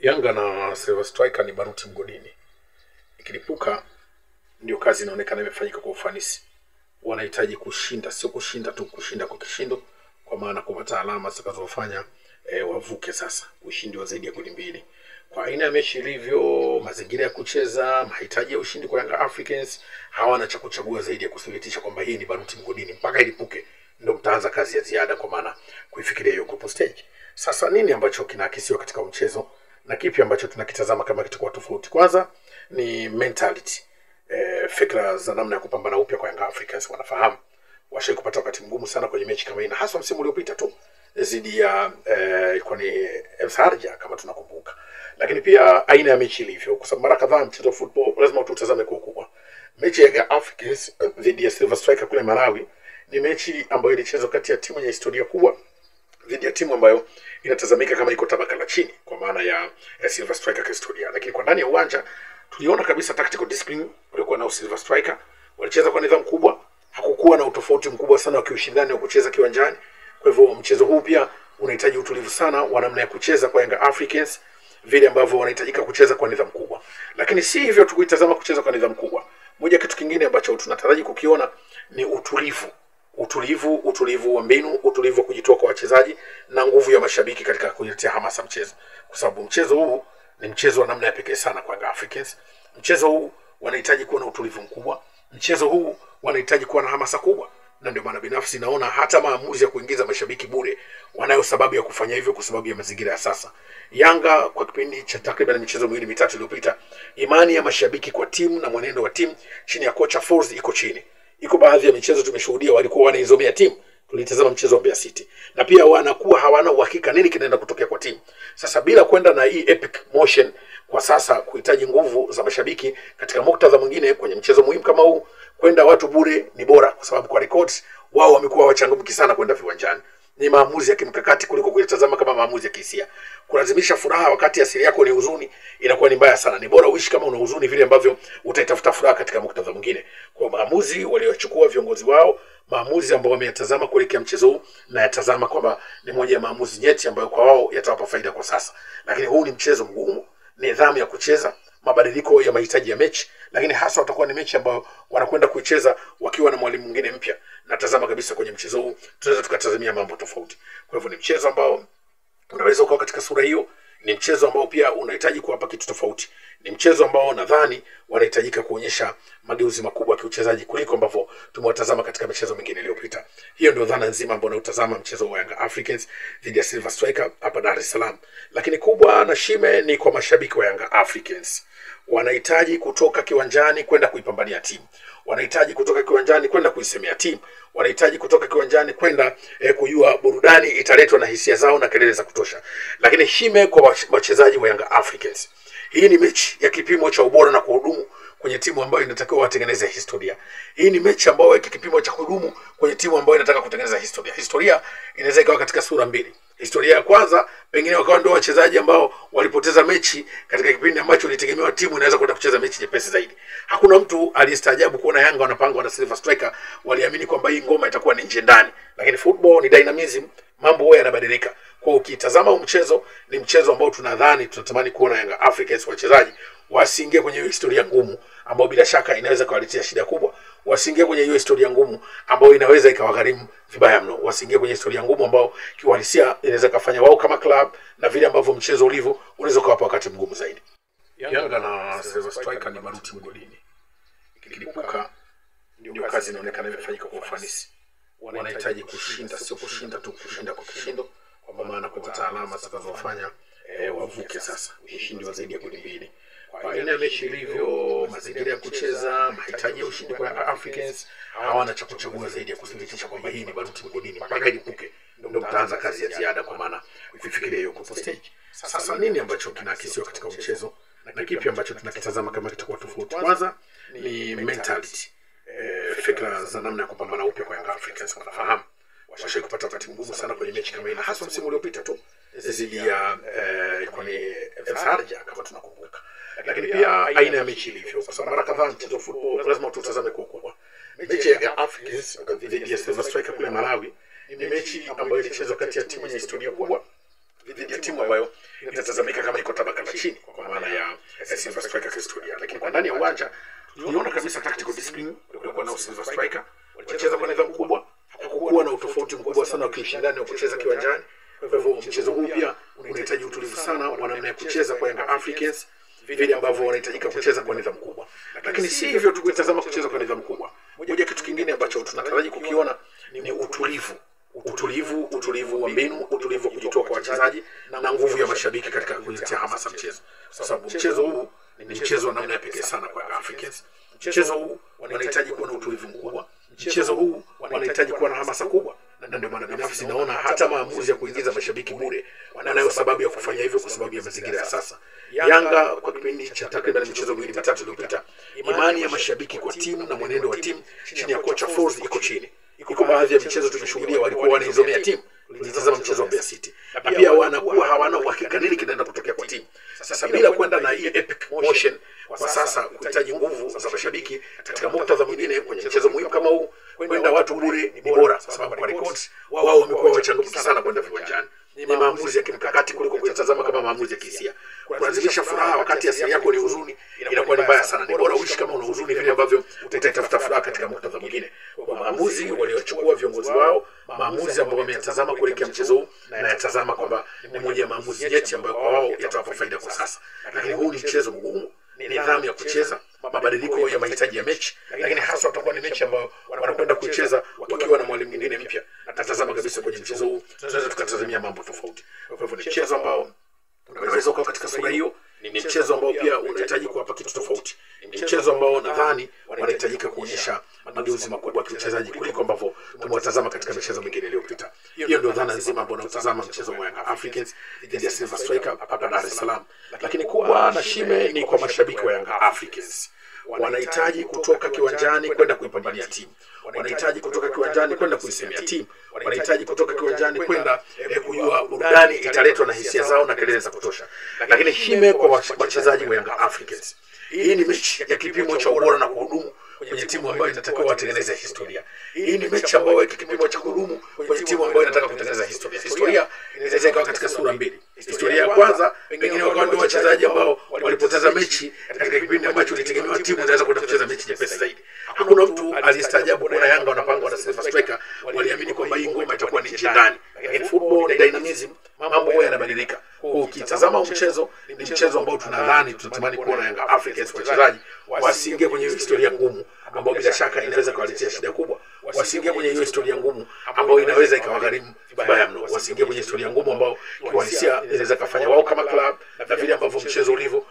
Yanga na Silver Striker ni baruti mgodini. Ikilipuka ndio kazi inaonekana imefanyika kwa ufanisi. Wanahitaji kushinda, sio kushinda tu, kushinda kwa kishindo, kwa maana kupata alama zitakazowafanya wavuke sasa ushindi wa zaidi ya goli mbili. Kwa aina ya mechi ilivyo, mazingira ya kucheza, mahitaji ya ushindi kwa Yanga Africans, hawana cha kuchagua zaidi ya kuthibitisha kwamba hii ni baruti mgodini. Mpaka ilipuke ndio mtaanza kazi ya ziada, kwa maana kuifikiria hiyo group stage. Sasa nini ambacho kinaakisiwa katika mchezo na kipi ambacho tunakitazama kama kitakuwa tofauti? Kwanza ni mentality, fikra za namna ya kupambana upya kwa Yanga Africans. Wanafahamu washawahi kupata wakati mgumu sana kwenye mechi kama hii, hasa msimu uliopita tu dhidi ya ilikuwa ni El Sharjah kama tunakumbuka. Lakini pia aina ya mechi ilivyo, kwa sababu mara kadhaa mchezo wa football lazima tutazame kwa ukubwa. Mechi ya Yanga Africans dhidi ya Silver Striker kule Malawi ni mechi ambayo ilichezwa kati ya timu yenye historia kubwa dhidi ya timu ambayo inatazamika kama iko tabaka la chini, kwa maana ya Silver Striker kwa historia. Lakini kwa ndani ya uwanja tuliona kabisa tactical discipline walikuwa nao Silver Striker, walicheza kwa nidhamu kubwa, hakukuwa na utofauti mkubwa sana wa kiushindani wa kucheza kiwanjani. Kwa hivyo mchezo huu pia unahitaji utulivu sana wa namna ya kucheza kwa Yanga Africans, vile ambavyo wanahitajika kucheza kwa nidhamu kubwa. Lakini si hivyo tu kuitazama kucheza kwa nidhamu kubwa. Moja kitu kingine ambacho tunataraji kukiona ni utulivu wa mbinu, utulivu wa kujitoa kwa wachezaji na nguvu ya mashabiki katika kuletea hamasa mchezo. Kwa sababu mchezo huu ni mchezo wa namna ya pekee sana kwa Yanga Africans. Mchezo huu wanahitaji kuwa na utulivu mkubwa. Mchezo huu wanahitaji kuwa na hamasa kubwa. Na ndio maana binafsi naona hata maamuzi ya kuingiza mashabiki bure wanayo sababu ya kufanya hivyo, kwa sababu ya mazingira ya sasa. Yanga kwa kipindi cha takriban michezo miwili mitatu iliyopita, imani ya mashabiki kwa timu na mwenendo wa timu chini ya kocha Folz iko chini. Iko baadhi ya michezo tumeshuhudia walikuwa wanaizomea timu. Tulitazama mchezo wa Mbeya City. Na pia wanakuwa hawana uhakika nini kinaenda kutokea kwa timu. Sasa bila kwenda na hii epic motion kwa sasa, kuhitaji nguvu za mashabiki katika muktadha mwingine kwenye mchezo muhimu kama huu, kwenda watu bure ni bora, kwa sababu kwa records wao wamekuwa wachangamki sana kwenda viwanjani. Ni maamuzi ya kimkakati kuliko kuyatazama kama maamuzi ya kihisia. Kulazimisha furaha wakati asili yako ni huzuni inakuwa ni mbaya sana. Ni bora uishi kama una huzuni vile ambavyo utaitafuta furaha katika muktadha mwingine. Kwa maamuzi waliochukua viongozi wao, maamuzi ambao wameyatazama kuelekea mchezo huu, na yatazama kwamba ni moja ya maamuzi nyeti ambayo kwa wao yatawapa faida kwa sasa. Lakini huu ni mchezo mgumu, nidhamu ya kucheza, mabadiliko ya mahitaji ya mechi, lakini hasa watakuwa ni mechi ambayo wanakwenda kuicheza wakiwa na mwalimu mwingine mpya. Natazama kabisa kwenye mchezo huu tunaweza tukatazamia mambo tofauti. Kwa hivyo ni mchezo ambao unaweza ukawa katika sura hiyo, ni mchezo ambao pia unahitaji kuwapa kitu tofauti. Ni mchezo ambao nadhani wanahitajika kuonyesha mageuzi makubwa ya kiuchezaji kuliko ambavyo tumewatazama katika michezo mingine iliyopita. Hiyo ndio dhana nzima ambayo nautazama mchezo wa Yanga Africans dhidi ya Silver Striker hapa Dar es Salaam. Lakini kubwa na shime ni kwa mashabiki wa Yanga Africans. Wanahitaji kutoka kiwanjani kwenda kuipambania timu. Wanahitaji kutoka kiwanjani kwenda kuisemea timu. Wanahitaji kutoka kiwanjani kwenda kujua burudani italetwa na hisia zao na kelele za kutosha. Lakini shime kwa wachezaji wa Yanga Africans. Hii ni mechi ya kipimo cha ubora na kuhudumu kwenye timu ambayo inatakiwa watengeneze historia. Hii ni mechi ambayo ina kipimo cha kuhudumu kwenye timu ambayo inataka kutengeneza historia. Historia inaweza ikawa katika sura mbili. Historia ya kwanza pengine wakawa ndio wachezaji ambao walipoteza mechi katika kipindi ambacho ilitegemewa timu inaweza kwenda kucheza mechi nyepesi zaidi. Hakuna mtu aliyestaajabu kuona Yanga wanapangwa na Silver Striker, waliamini kwamba hii ngoma itakuwa ni nje ndani. Lakini football ni dynamism, mambo huwa yanabadilika. Kwa ukitazama mchezo ni mchezo ambao tunatamani kuona Yanga Africans wachezaji wasiingie kwenye hiyo historia ngumu ambayo bila shaka inaweza kuwaletea shida kubwa. Wasiingie kwenye hiyo historia ngumu ambayo inaweza ikawagharimu vibaya mno. Wasiingie kwenye historia ngumu ambayo kiuhalisia inaweza kufanya wao kama club na vile ambavyo mchezo ulivyo unaweza kuwapa wakati mgumu zaidi. Yanga na Silver Striker ni baruti mgodini. Ikilipuka ndio kazi inaonekana imefanyika kwa ufanisi. Wanahitaji kushinda, sio kushinda tu, kushinda kwa kishindo, kwa maana kupata alama zitakazowafanya wavuke sasa ushindi wa zaidi ya goli mbili. Kwa aina ya mechi ilivyo, mazingira ya kucheza, mahitaji ya ushindi kwa Yanga Africans, hawana cha kuchagua zaidi ya kuthibitisha kwamba hii ni baruti mgodini. Mpaka ilipuke ndio mtaanza kazi ya ziada, kwa maana kufikiria hiyo group stage. Sasa nini ambacho kinaakisiwa katika mchezo na kipi ambacho tunakitazama kama kitakuwa tofauti? Kwanza ni mentality, fikra za namna ya kupambana upya kwa Yanga Africans. Wanafahamu washawahi kupata wakati mgumu sana kwenye mechi kama hii, hasa msimu uliopita tu dhidi ya ilikuwa ni El Sharjah kama tunakumbuka. Lakini pia aina ya mechi ilivyo, kwa sababu mara kadhaa mchezo wa football lazima tutazame kwa ukubwa. Mechi ya Africans dhidi ya Silver Striker kule Malawi ni mechi ambayo ilichezwa kati ya timu yenye historia kubwa dhidi ya timu ambayo inatazamika kama iko tabaka la chini kwa maana ya Silver Striker historia, lakini kwa ndani ya uwanja tuliona kabisa tactical discipline kulikuwa na Silver Striker walicheza kwa nidhamu kubwa, hakukuwa na utofauti mkubwa sana wa kishindani wa kucheza kiwanjani. Kwa hivyo mchezo huu pia unahitaji utulivu sana wa namna ya kucheza kwa Young Africans, vile ambavyo wanahitajika kucheza kwa nidhamu kubwa. Lakini si hivyo tu kutazama kucheza kwa nidhamu kubwa. Moja kitu kingine ambacho tunataraji kukiona ni utulivu wa mbinu, utulivu wa kujitoa kwa wachezaji na nguvu ya mashabiki katika kuletea hamasa mchezo. Kwa sababu mchezo huu ni mchezo wa namna ya pekee sana kwa Young Africans. Mchezo huu wanahitaji kuwa na utulivu mkubwa. Mchezo huu wanahitaji kuwa na hamasa kubwa. Na ndio maana binafsi naona hata maamuzi ya kuingiza mashabiki bure wanayo sababu ya kufanya hivyo, kwa sababu ya mazingira ya sasa. Yanga kwa kipindi cha takriban michezo miwili mitatu iliyopita, imani ya mashabiki kwa timu na mwenendo wa timu chini ya kocha Folz iko chini. Iko baadhi ya michezo tumeshuhudia walikuwa wanaizomea timu. Tulitazama mchezo wa Mbeya City. Na pia wanakuwa hawana uhakika nini kinaenda kutokea kwa timu. Sasa bila kwenda na hii epic motion kwa sasa, kuhitaji nguvu za mashabiki katika muktadha mwingine kwenye mchezo muhimu kama huu, kwenda watu bure ni bora, sababu kwa records wao wamekuwa wachangamfu sana kwenda viwanjani. Ni maamuzi ya kimkakati kuliko kuyatazama kama maamuzi ya kihisia. Kulazimisha furaha wakati asili yako ni huzuni inakuwa ni mbaya sana. Ni bora uishi kama una huzuni vile ambavyo utatafuta furaha katika muktadha mwingine. Kwa maamuzi waliochukua viongozi wao, maamuzi ambayo wameyatazama kuelekea mchezo huu, na yatazama kwamba ni moja ya maamuzi nyeti ambayo kwa wao yatawapa faida kwa sasa. Lakini huu ni mchezo mgumu, ni nidhamu ya kucheza, mabadiliko ya mahitaji ya mechi, lakini hasa watakuwa ni mechi ambayo wanakwenda kucheza wakiwa na mwalimu mwingine mpya. Natazama kabisa kwenye mchezo huu tunaweza tukatazamia mambo tofauti. Kwa hivyo ni mchezo ambao unaweza kuwa katika sura hiyo, ni mchezo ambao pia unahitaji kuwapa kitu tofauti. Ni mchezo ambao nadhani wanahitajika kuonyesha mageuzi makubwa ya kiuchezaji kuliko ambavyo tumewatazama katika michezo mingine iliyopita. Hiyo ndio dhana nzima ambayo tunatazama mchezo wa Young Africans dhidi ya Silver Striker hapa Dar es Salaam. Lakini kubwa na shime ni kwa mashabiki wa Young Africans. Wanahitaji kutoka kiwanjani kwenda kuipambania timu. Wanahitaji kutoka kiwanjani kwenda kuisemea timu. Wanahitaji kutoka kiwanjani kwenda kujua burudani italetwa na hisia zao na kelele za kutosha. Lakini shime kwa wachezaji wa Young Africans. Hii ni mechi ya kipimo cha ubora na kuhudumu kwenye timu ambayo inatakiwa watengeneze historia. Hii ni mechi ambayo kipimo cha kuhudumu kwenye timu ambayo inataka kutengeneza historia. Historia inaweza ikawa katika sura mbili. Historia ya kwanza pengine wakawa ndio wachezaji ambao walipoteza mechi katika kipindi ambacho ilitegemewa timu inaweza kwenda kucheza mechi nyepesi zaidi. Hakuna mtu alistaajabu kuona Yanga wanapanga na Silver Striker, waliamini kwamba hii ngoma itakuwa ni ndani. Lakini football ni dynamism, mambo huwa yanabadilika. Kwa ukitazama mchezo, ni mchezo ambao tunadhani tunatamani kuona Young Africans wachezaji wasiingie kwenye historia ngumu ambayo bila shaka inaweza kuwaletea shida kubwa. Wasiingie kwenye hiyo historia ngumu ambayo inaweza ikawagharimu vibaya mno. Wasiingie kwenye historia ngumu ambayo kiuhalisia inaweza kufanya wao kama club na vile ambavyo mchezo ulivyo